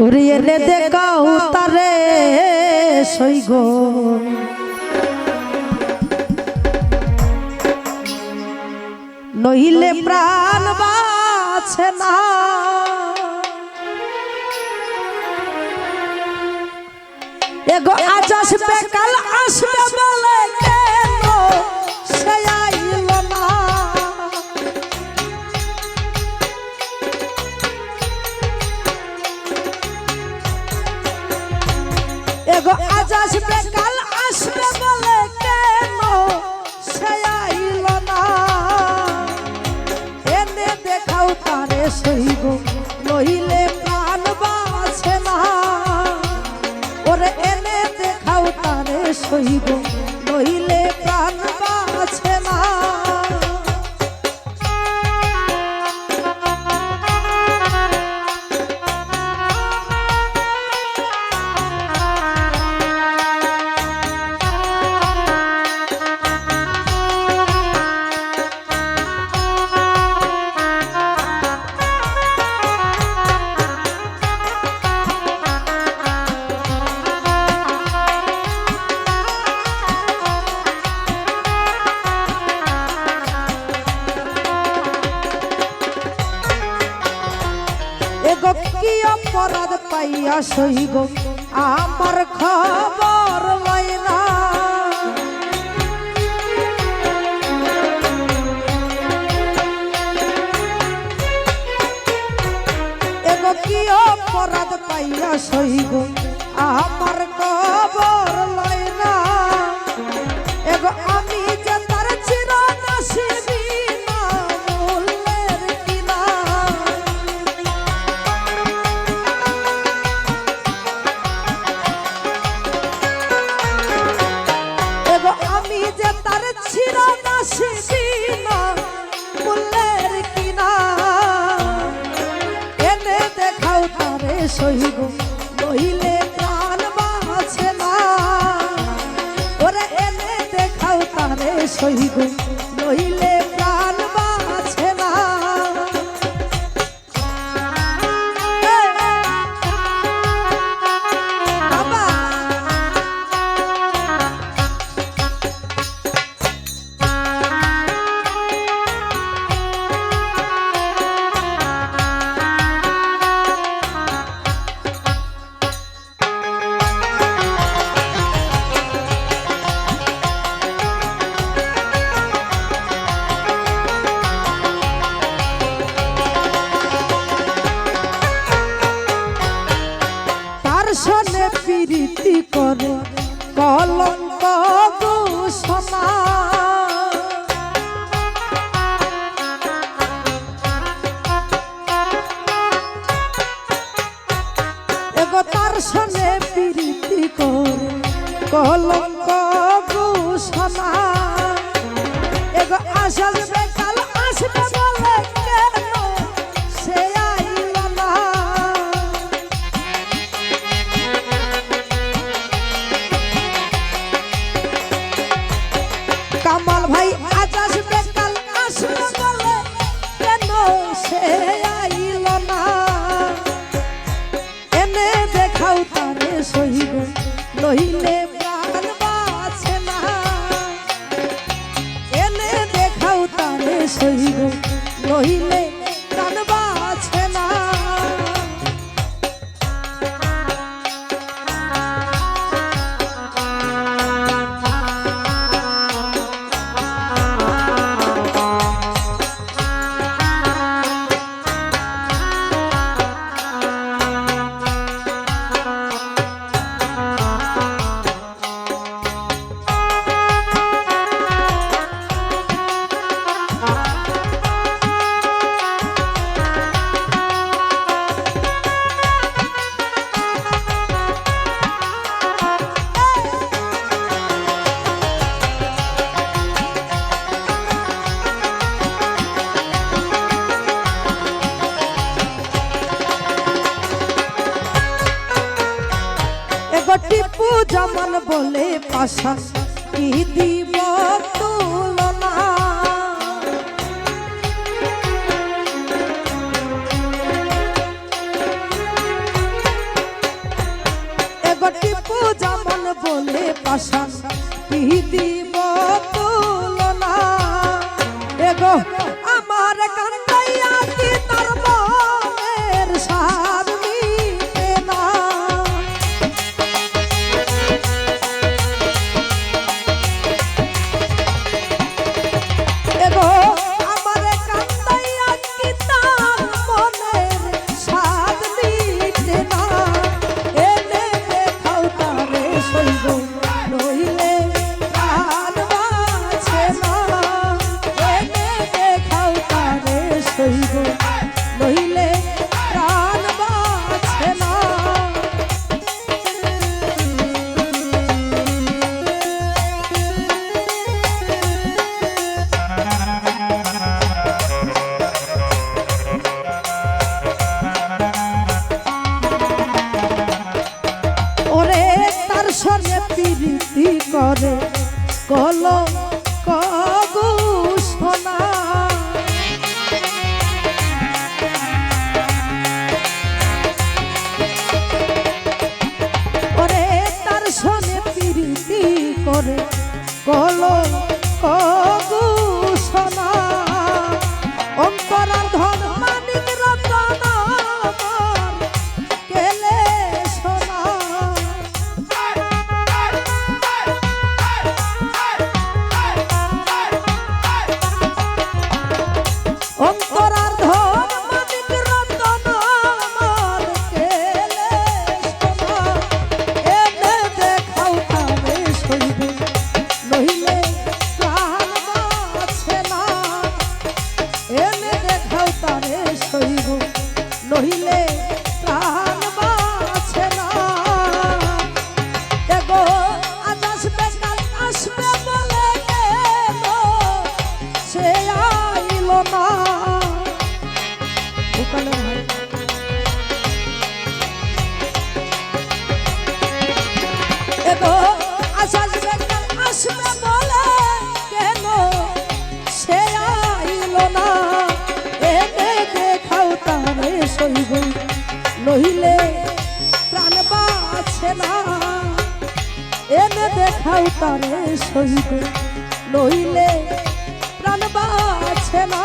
উড়িয়ে দেখাও তারে সইগ নইলে প্রাণ বাঁচে না। এগো আজ আসবে কাল আসবে বলে কেন সে আইল না। এগো আজ আসবে কাল আসবে বলে কেন সে আইল না। এনে দেখাও তারে সইব নইলে প্রাণ বাঁচে না। ওরে এনে দেখাও তারে সইব নইলে প্রাণ বাঁচে না। এগো কি অপরাধ পাইয়া সইব আমার খবর লয় না। এগো কি অপরাধ পাইয়া সইব আমার খবর লয় না। এগো আমি যে তার চিরনাসিবি না মূল্যের কিনা। আমি যে তার চিরনাসিবি না মূল্যের কিনা। এনে দেখাও তারে সইব নইলে প্রাণ বাঁচে না। ওরে এনে দেখাও তারে সইব নইলে প্রাণ বাঁচে না। শোনে প্রীতি করে কলঙ্ক ঘোষণা। এগো তার শোনে প্রীতি করে কলঙ্ক ঘোষণা। এগো আসবে কাল আসবে বলে কেন সে আইল না। কামাল ভাই আজ আসবে কাল আসবে বলে কেন সে আইল না। এনে দেখাও তারে সইব নইলে প্রাণ বাঁচে না। এনে দেখাও তারে সইব নইলে প্রাণ বাঁচে না। টিপু জামান বলে পাশা কি দিব তুলনা। বলে পাশান কি দিব তুলনা এগো আমার কান্দাইয়া কি তার মনের সার মিটে না এগো আমার কান্দাইয়া কি তার মনের সার মিটে না এনে দেখাও তারে সইব নইলে প্রাণ বাঁচে না এনে দেখাও তারে সইব নইলে প্রাণ বাঁচে না ওরে তার সঙ্গে প্রীতি করে কল কগু সোনা ওরে তার সঙ্গে প্রীতি করে কল কগু সোনা অন্তরার ধন মানিক রতন আমার কেলে সোনা অন্তরার ধন মানিক রতন আমার কেলে সোনা এনে দেখাও তারে সইব নইলে প্রাণ বাঁচে না এনে দেখাও তারে সইব নইলে প্রাণ বাঁচে না এগো আজ আসবে কাল আসবে বলে গেল সে আইল না দোকানের ভাই এগো আজ আসবে কাল আসবে বলে কেন সে আইল না এনে দেখাও তারে সইব নইলে প্রাণ বাঁচে না এনে দেখাও তারে সইব নইলে প্রাণ বাঁচে না